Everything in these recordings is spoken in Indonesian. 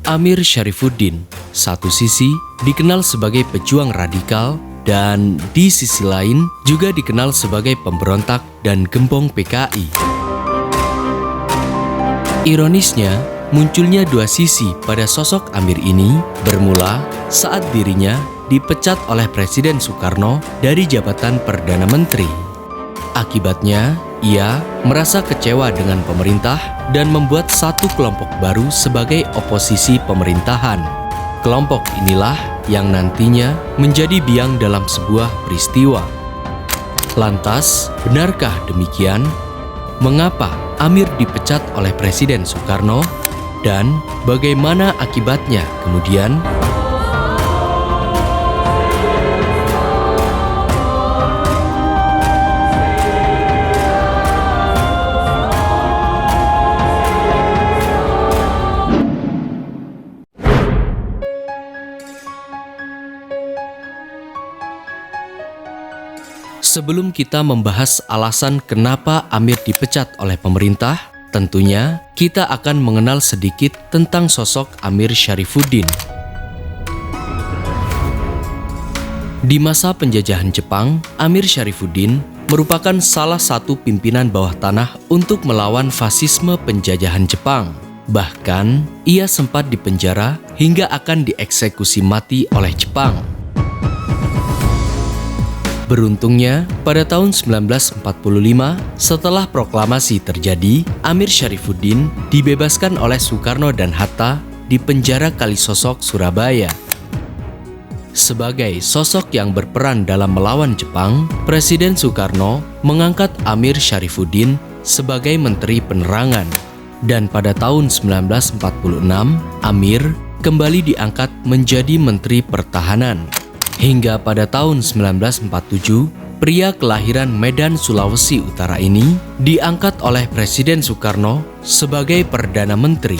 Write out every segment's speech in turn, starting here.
Amir Syarifuddin, satu sisi dikenal sebagai pejuang radikal dan di sisi lain juga dikenal sebagai pemberontak dan gembong PKI. Ironisnya, munculnya dua sisi pada sosok Amir ini bermula saat dirinya dipecat oleh Presiden Soekarno dari jabatan Perdana Menteri. Akibatnya, ia merasa kecewa dengan pemerintah dan membuat satu kelompok baru sebagai oposisi pemerintahan. Kelompok inilah yang nantinya menjadi biang dalam sebuah peristiwa. Lantas, benarkah demikian? Mengapa Amir dipecat oleh Presiden Soekarno? Dan bagaimana akibatnya kemudian? Sebelum kita membahas alasan kenapa Amir dipecat oleh pemerintah, tentunya kita akan mengenal sedikit tentang sosok Amir Syarifuddin. Di masa penjajahan Jepang, Amir Syarifuddin merupakan salah satu pimpinan bawah tanah untuk melawan fasisme penjajahan Jepang. Bahkan, ia sempat dipenjara hingga akan dieksekusi mati oleh Jepang. Beruntungnya, pada tahun 1945, setelah proklamasi terjadi, Amir Syarifuddin dibebaskan oleh Soekarno dan Hatta di penjara Kalisosok, Surabaya. Sebagai sosok yang berperan dalam melawan Jepang, Presiden Soekarno mengangkat Amir Syarifuddin sebagai Menteri Penerangan. Dan pada tahun 1946, Amir kembali diangkat menjadi Menteri Pertahanan. Hingga pada tahun 1947, pria kelahiran Medan, Sulawesi Utara ini diangkat oleh Presiden Soekarno sebagai Perdana Menteri.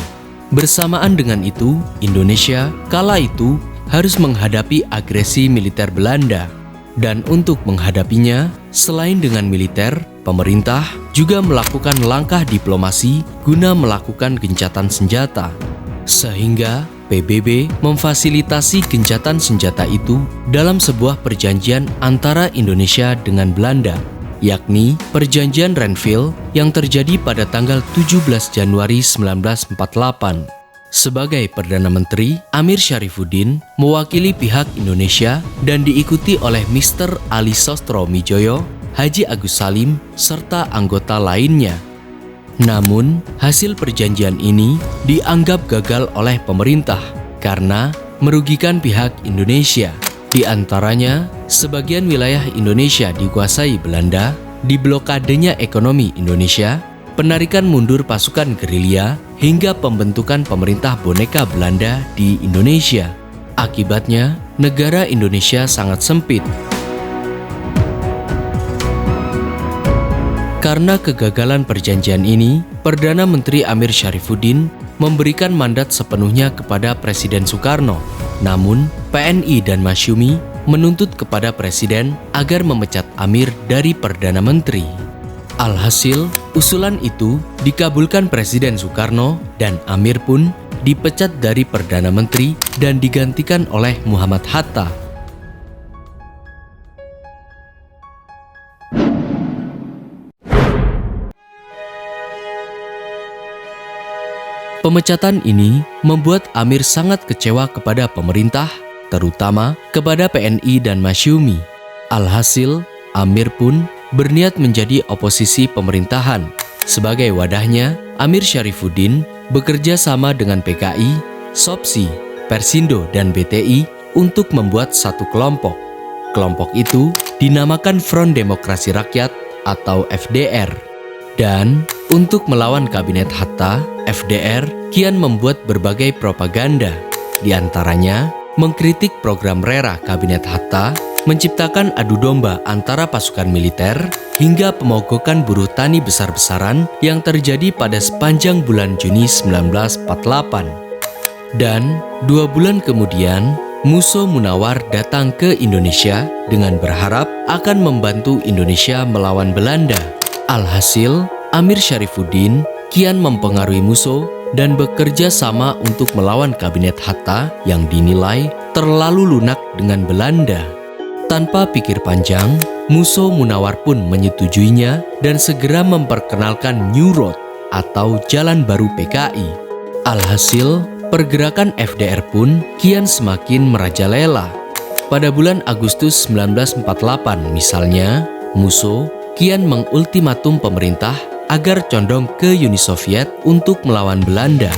Bersamaan dengan itu, Indonesia kala itu harus menghadapi agresi militer Belanda. Dan untuk menghadapinya, selain dengan militer, pemerintah juga melakukan langkah diplomasi guna melakukan gencatan senjata. Sehingga PBB memfasilitasi gencatan senjata itu dalam sebuah perjanjian antara Indonesia dengan Belanda, yakni Perjanjian Renville yang terjadi pada tanggal 17 Januari 1948. Sebagai Perdana Menteri, Amir Syarifuddin mewakili pihak Indonesia dan diikuti oleh Mr. Ali Sostromijoyo, Haji Agus Salim, serta anggota lainnya. Namun, hasil perjanjian ini dianggap gagal oleh pemerintah karena merugikan pihak Indonesia. Di antaranya, sebagian wilayah Indonesia dikuasai Belanda, diblokadenya ekonomi Indonesia, penarikan mundur pasukan gerilya, hingga pembentukan pemerintah boneka Belanda di Indonesia. Akibatnya, negara Indonesia sangat sempit. Karena kegagalan perjanjian ini, Perdana Menteri Amir Syarifuddin memberikan mandat sepenuhnya kepada Presiden Soekarno. Namun, PNI dan Masyumi menuntut kepada Presiden agar memecat Amir dari Perdana Menteri. Alhasil, usulan itu dikabulkan Presiden Soekarno dan Amir pun dipecat dari Perdana Menteri dan digantikan oleh Muhammad Hatta. Pemecatan ini membuat Amir sangat kecewa kepada pemerintah, terutama kepada PNI dan Masyumi. Alhasil, Amir pun berniat menjadi oposisi pemerintahan. Sebagai wadahnya, Amir Syarifuddin bekerja sama dengan PKI, SOPSI, Persindo, dan BTI untuk membuat satu kelompok. Kelompok itu dinamakan Front Demokrasi Rakyat atau FDR. Dan untuk melawan Kabinet Hatta, FDR kian membuat berbagai propaganda. Di antaranya, mengkritik program RERA Kabinet Hatta, menciptakan adu domba antara pasukan militer, hingga pemogokan buruh tani besar-besaran yang terjadi pada sepanjang bulan Juni 1948. Dan 2 bulan kemudian, Musso Munawar datang ke Indonesia dengan berharap akan membantu Indonesia melawan Belanda. Alhasil, Amir Syarifuddin kian mempengaruhi Musso dan bekerja sama untuk melawan kabinet Hatta yang dinilai terlalu lunak dengan Belanda. Tanpa pikir panjang, Musso Munawar pun menyetujuinya dan segera memperkenalkan New Road atau Jalan Baru PKI. Alhasil, pergerakan FDR pun kian semakin merajalela. Pada bulan Agustus 1948 misalnya, Musso kian mengultimatum pemerintah agar condong ke Uni Soviet untuk melawan Belanda.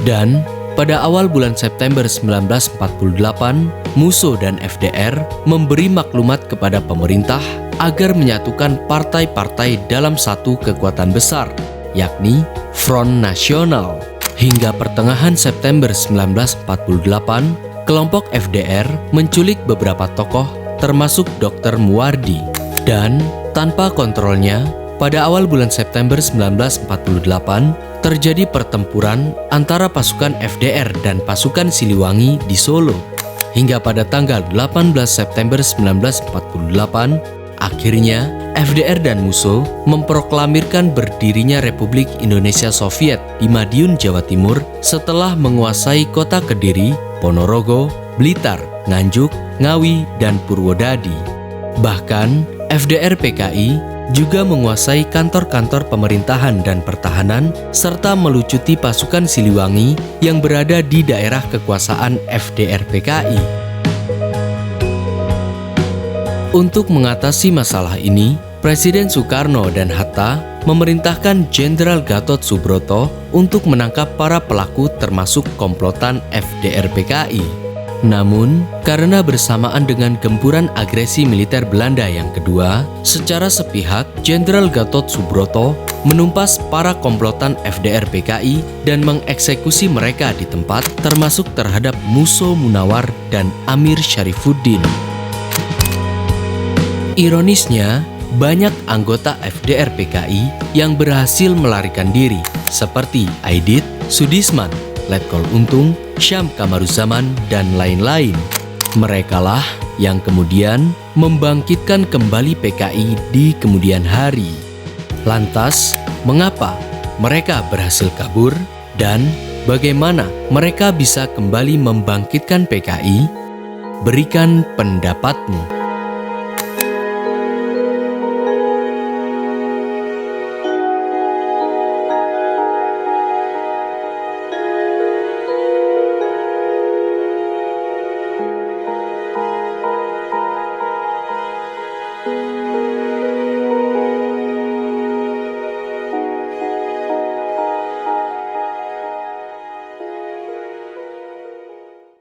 Dan pada awal bulan September 1948, Musso dan FDR memberi maklumat kepada pemerintah agar menyatukan partai-partai dalam satu kekuatan besar, yakni Front Nasional. Hingga pertengahan September 1948, kelompok FDR menculik beberapa tokoh termasuk Dr. Muwardi. Dan tanpa kontrolnya, pada awal bulan September 1948, terjadi pertempuran antara pasukan FDR dan pasukan Siliwangi di Solo. Hingga pada tanggal 18 September 1948, akhirnya FDR dan Musso memproklamirkan berdirinya Republik Indonesia Soviet di Madiun, Jawa Timur setelah menguasai kota Kediri, Ponorogo, Blitar, Nganjuk, Ngawi, dan Purwodadi. Bahkan, FDR PKI juga menguasai kantor-kantor pemerintahan dan pertahanan serta melucuti pasukan Siliwangi yang berada di daerah kekuasaan FDR PKI. Untuk mengatasi masalah ini, Presiden Soekarno dan Hatta memerintahkan Jenderal Gatot Subroto untuk menangkap para pelaku termasuk komplotan FDR PKI. Namun, karena bersamaan dengan gempuran agresi militer Belanda yang kedua, secara sepihak Jenderal Gatot Subroto menumpas para komplotan FDR PKI dan mengeksekusi mereka di tempat, termasuk terhadap Musso Munawar dan Amir Syarifuddin. Ironisnya, banyak anggota FDR PKI yang berhasil melarikan diri, seperti Aidit, Sudisman, Letkol Untung, Syam Kamaruzaman, dan lain-lain. Merekalah yang kemudian membangkitkan kembali PKI di kemudian hari. Lantas, mengapa mereka berhasil kabur dan bagaimana mereka bisa kembali membangkitkan PKI? Berikan pendapatmu.